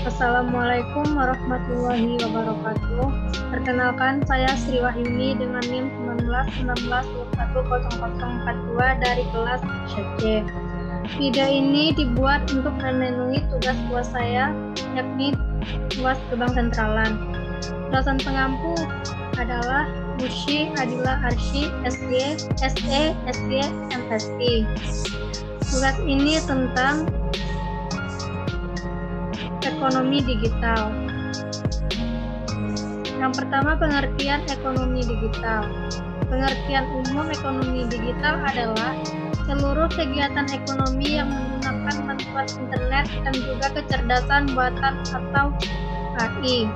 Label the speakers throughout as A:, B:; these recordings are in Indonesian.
A: Assalamualaikum warahmatullahi wabarakatuh. Perkenalkan, saya Sri Wahyuni dengan NIM 1919210042 dari kelas C. Video ini dibuat untuk memenuhi tugas UAS saya, yakni UAS Gebang Sentralan. Dosen pengampu adalah Mushi Adila Arsy, SG, SE, SG, MSI. Tugas ini tentang ekonomi digital. Yang pertama, pengertian ekonomi digital. Pengertian umum ekonomi digital adalah seluruh kegiatan ekonomi yang menggunakan bantuan internet dan juga kecerdasan buatan atau AI.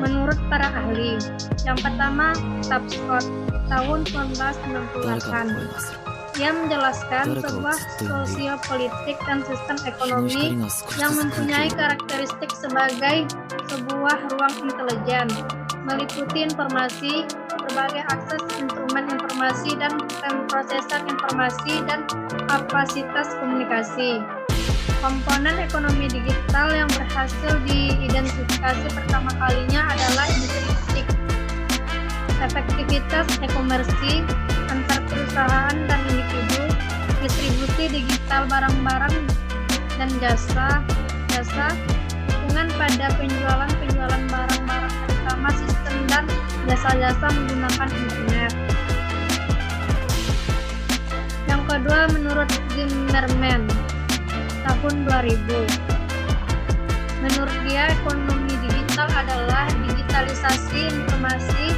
A: Menurut para ahli, yang pertama, Tapscott tahun 1968. Ia menjelaskan sebuah sosiopolitik dan sistem ekonomi yang mempunyai karakteristik sebagai sebuah ruang intelijen, meliputi informasi, berbagai akses instrumen informasi dan pemrosesan informasi dan kapasitas komunikasi. Komponen ekonomi digital yang berhasil diidentifikasi pertama kalinya adalah intrinsic, efektivitas e-komersi antar perusahaan dan individu, distribusi digital barang-barang dan jasa, dukungan pada penjualan barang-barang terutama sistem dan jasa-jasa menggunakan internet. Yang kedua, menurut Zimmerman tahun 2000. Menurut dia, ekonomi digital adalah digitalisasi informasi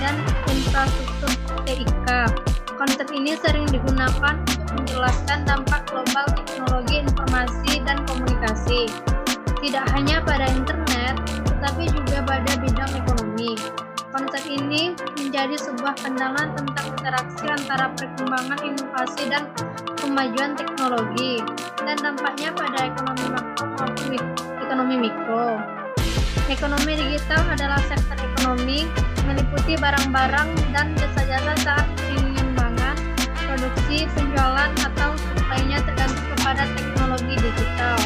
A: dan infrastruktur TIK. Konsep ini sering digunakan untuk menjelaskan dampak global teknologi informasi dan komunikasi, tidak hanya pada internet, tetapi juga pada bidang ekonomi. Konsep ini menjadi sebuah pandangan tentang interaksi antara perkembangan inovasi dan kemajuan teknologi, dan dampaknya pada ekonomi makro maupun ekonomi mikro. Ekonomi digital adalah sektor ekonomi meliputi barang-barang dan jasa-jasa saat pengembangan, produksi, penjualan, atau suplainya tergantung kepada teknologi digital.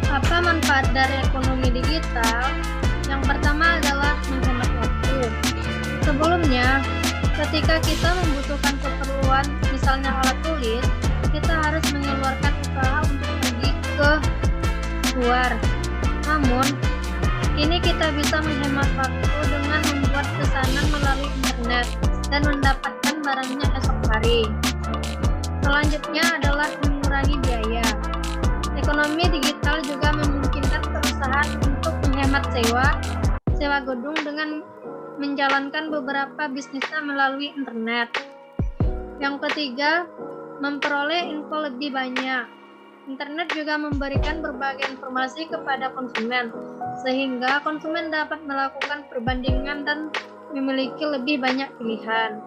A: Apa manfaat dari ekonomi digital? Yang pertama adalah menghemat waktu. Sebelumnya, ketika kita membutuhkan keperluan, misalnya alat tulis, kita harus mengeluarkan usaha untuk pergi ke luar. Namun, kini kita bisa menghemat waktu dengan membuat pesanan melalui internet dan mendapatkan barangnya esok hari. Selanjutnya adalah mengurangi biaya. Ekonomi digital juga memungkinkan perusahaan untuk menghemat sewa gedung dengan menjalankan beberapa bisnisnya melalui internet. Yang ketiga, memperoleh info lebih banyak. Internet juga memberikan berbagai informasi kepada konsumen, sehingga konsumen dapat melakukan perbandingan dan memiliki lebih banyak pilihan.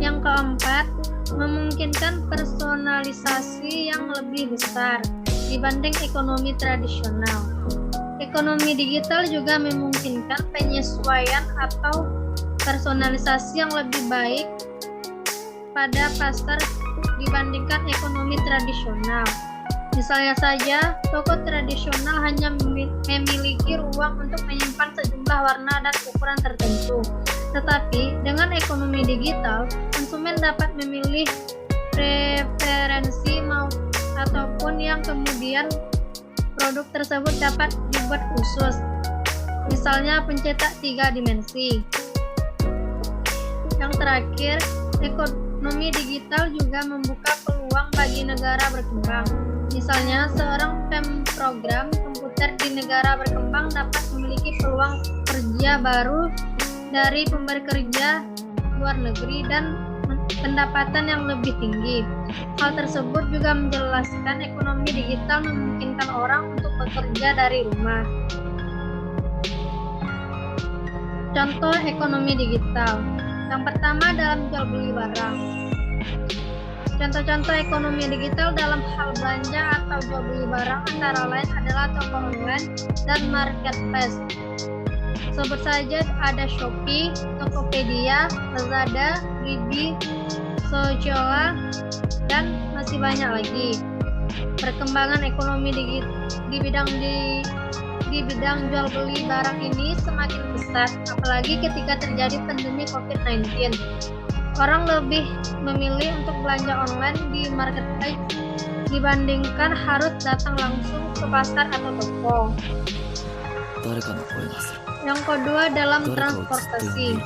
A: Yang keempat, memungkinkan personalisasi yang lebih besar dibanding ekonomi tradisional. Ekonomi digital juga memungkinkan penyesuaian atau personalisasi yang lebih baik pada pasar dibandingkan ekonomi tradisional. Misalnya saja, toko tradisional hanya memiliki ruang untuk menyimpan sejumlah warna dan ukuran tertentu. Tetapi, dengan ekonomi digital, konsumen dapat memilih preferensi ataupun yang kemudian produk tersebut dapat dibuat khusus. Misalnya pencetak 3 dimensi. Yang terakhir, ekonomi digital juga membuka peluang bagi negara berkembang. Misalnya, seorang pemrogram komputer di negara berkembang dapat memiliki peluang kerja baru dari pemberi kerja luar negeri dan pendapatan yang lebih tinggi. Hal tersebut juga menjelaskan ekonomi digital memungkinkan orang untuk bekerja dari rumah. Contoh ekonomi digital. Yang pertama, dalam jual beli barang. Contoh-contoh ekonomi digital dalam hal belanja atau jual beli barang antara lain adalah toko online dan marketplace. Sebut saja ada Shopee, Tokopedia, Lazada, Blibli, Sociala, dan masih banyak lagi. Perkembangan ekonomi di bidang jual beli barang ini semakin pesat, apalagi ketika terjadi pandemi COVID-19. Orang lebih memilih untuk belanja online di marketplace dibandingkan harus datang langsung ke pasar atau toko. Yang kedua, dalam transportasi.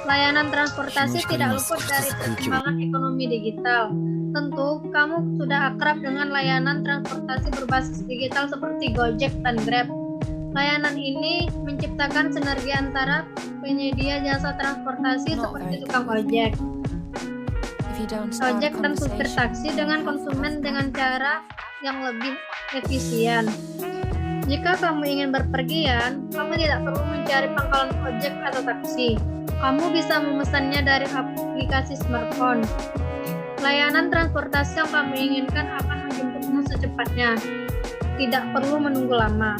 A: Layanan transportasi tidak luput dari perkembangan ekonomi digital. Tentu, kamu sudah akrab dengan layanan transportasi berbasis digital seperti Gojek dan Grab. Layanan ini menciptakan sinergi antara penyedia jasa transportasi seperti tukang ojek dan supir taksi dengan konsumen dengan cara yang lebih efisien. Jika kamu ingin berpergian, kamu tidak perlu mencari pangkalan ojek atau taksi. Kamu bisa memesannya dari aplikasi smartphone. Layanan transportasi yang kamu inginkan akan menjemputmu secepatnya. Tidak perlu menunggu lama.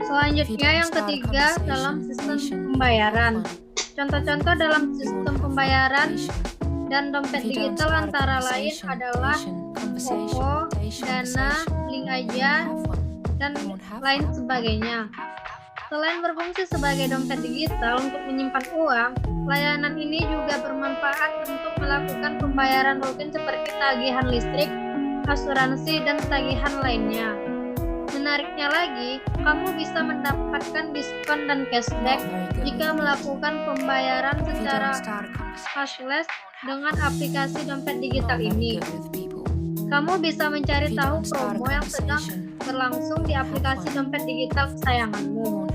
A: Selanjutnya, yang ketiga, dalam sistem pembayaran. Contoh-contoh dalam sistem pembayaran dan dompet digital antara lain adalah OVO, Dana, Link Aja, dan lain sebagainya. Selain berfungsi sebagai dompet digital untuk menyimpan uang, layanan ini juga bermanfaat untuk melakukan pembayaran rutin seperti tagihan listrik, asuransi, dan tagihan lainnya. Menariknya lagi, kamu bisa mendapatkan diskon dan cashback jika melakukan pembayaran secara cashless dengan aplikasi dompet digital ini. Kamu bisa mencari tahu promo yang sedang berlangsung di aplikasi dompet digital kesayanganmu.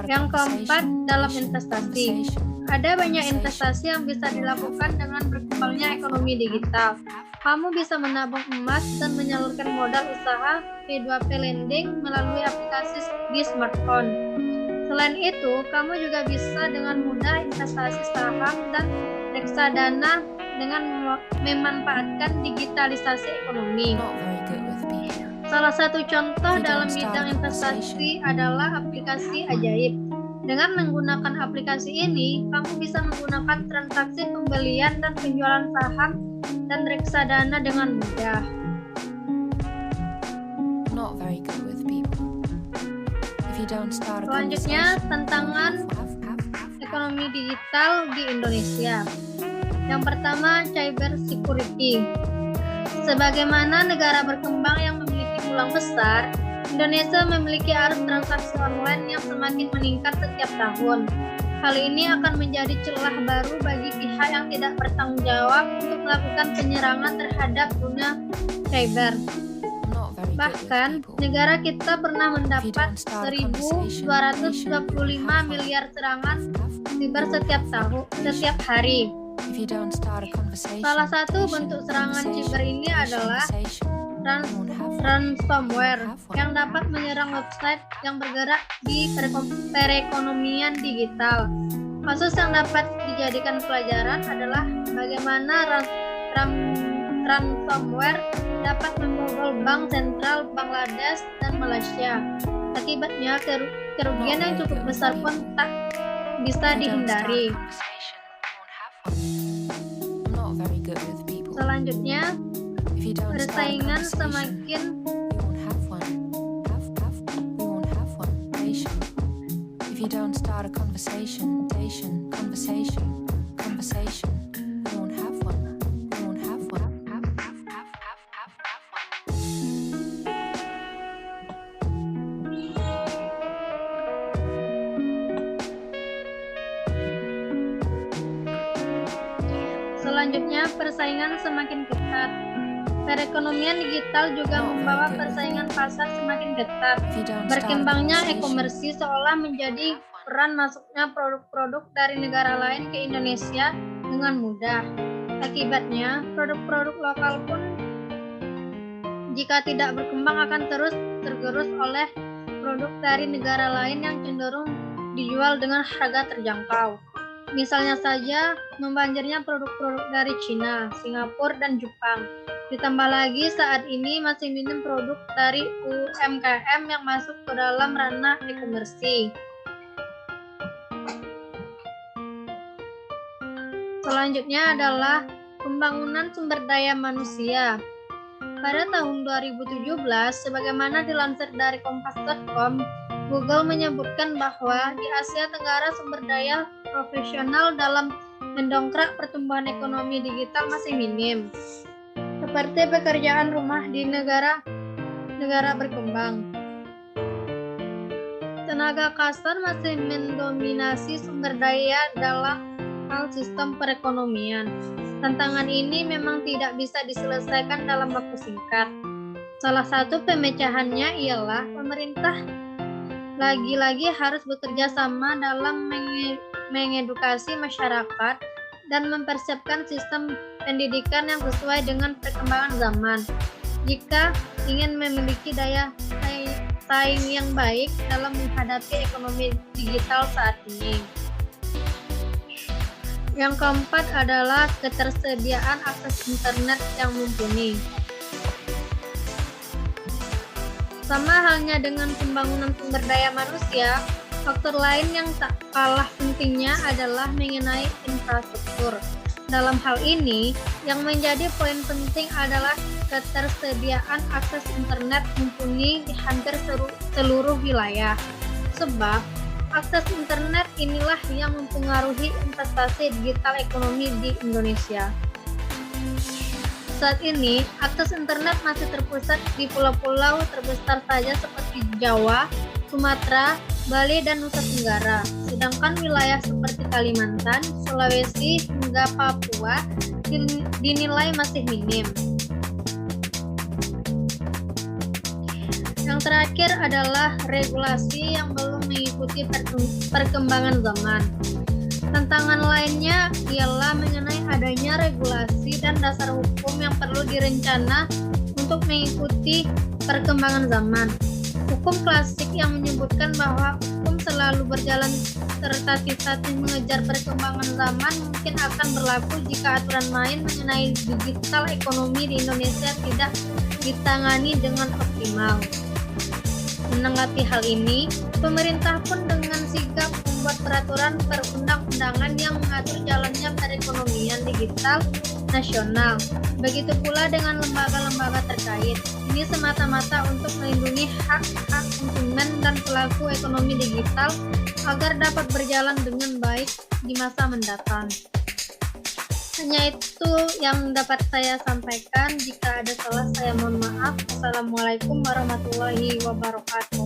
A: Yang keempat, dalam investasi. Ada banyak investasi yang bisa dilakukan dengan berkembangnya ekonomi digital. Kamu bisa menabung emas dan menyalurkan modal usaha P2P lending melalui aplikasi di smartphone. Selain itu, kamu juga bisa dengan mudah investasi saham dan reksadana dengan memanfaatkan digitalisasi ekonomi. Salah satu contoh dalam bidang investasi adalah aplikasi Ajaib. Dengan menggunakan aplikasi ini, kamu bisa menggunakan transaksi pembelian dan penjualan saham dan reksadana dengan mudah. Selanjutnya, tantangan ekonomi digital di Indonesia. Yang pertama, cyber security. Sebagaimana negara berkembang yang memiliki peluang besar, Indonesia memiliki arus transaksi online yang semakin meningkat setiap tahun. Hal ini akan menjadi celah baru bagi pihak yang tidak bertanggung jawab untuk melakukan penyerangan terhadap dunia cyber. Bahkan, negara kita pernah mendapat 1.225 miliar serangan siber setiap hari. Salah satu bentuk serangan siber ini adalah ransomware yang dapat menyerang website yang bergerak di perekonomian digital. Kasus yang dapat dijadikan pelajaran adalah bagaimana ransomware dapat membobol bank sentral Bangladesh dan Malaysia. Akibatnya, kerugian yang cukup besar pun tak bisa dihindari. Selanjutnya, persaingan semakin ketat. Perekonomian digital juga membawa persaingan pasar semakin ketat. Berkembangnya e-commerce seolah menjadi peran masuknya produk-produk dari negara lain ke Indonesia dengan mudah. Akibatnya, produk-produk lokal pun jika tidak berkembang akan terus tergerus oleh produk dari negara lain yang cenderung dijual dengan harga terjangkau. Misalnya saja, membanjirnya produk-produk dari Cina, Singapura, dan Jepang. Ditambah lagi saat ini masih minim produk dari UMKM yang masuk ke dalam ranah e-commerce. Selanjutnya adalah pembangunan sumber daya manusia. Pada tahun 2017, sebagaimana dilansir dari kompas.com, Google menyebutkan bahwa di Asia Tenggara sumber daya profesional dalam mendongkrak pertumbuhan ekonomi digital masih minim, seperti pekerjaan rumah di negara berkembang. Tenaga kasar masih mendominasi sumber daya dalam hal sistem perekonomian. Tantangan ini memang tidak bisa diselesaikan dalam waktu singkat. Salah satu pemecahannya ialah pemerintah lagi-lagi harus bekerja sama dalam mengedukasi masyarakat dan mempersiapkan sistem pendidikan yang sesuai dengan perkembangan zaman. Jika ingin memiliki daya saing yang baik dalam menghadapi ekonomi digital saat ini. Yang keempat adalah ketersediaan akses internet yang mumpuni. Sama halnya dengan pembangunan sumber daya manusia, faktor lain yang tak kalah pentingnya adalah mengenai infrastruktur. Dalam hal ini, yang menjadi poin penting adalah ketersediaan akses internet mumpuni di hampir seluruh wilayah. Sebab, akses internet inilah yang mempengaruhi investasi digital ekonomi di Indonesia. Saat ini, akses internet masih terpusat di pulau-pulau terbesar saja seperti Jawa, Sumatera, Bali, dan Nusa Tenggara. Sedangkan wilayah seperti Kalimantan, Sulawesi, hingga Papua dinilai masih minim. Yang terakhir adalah regulasi yang belum mengikuti perkembangan zaman. Tantangan lainnya ialah mengenai adanya regulasi dan dasar hukum yang perlu direncana untuk mengikuti perkembangan zaman. Hukum klasik yang menyebutkan bahwa hukum selalu berjalan tertatih-tatih mengejar perkembangan zaman mungkin akan berlaku jika aturan main mengenai digital ekonomi di Indonesia tidak ditangani dengan optimal. Menanggapi hal ini, pemerintah pun dengan sigap membuat peraturan perundang-undangan yang mengatur jalannya perekonomian digital nasional. Begitu pula dengan lembaga-lembaga terkait. Ini semata-mata untuk melindungi hak-hak konsumen dan pelaku ekonomi digital agar dapat berjalan dengan baik di masa mendatang. Hanya itu yang dapat saya sampaikan. Jika ada salah, saya mohon maaf. Assalamualaikum warahmatullahi wabarakatuh.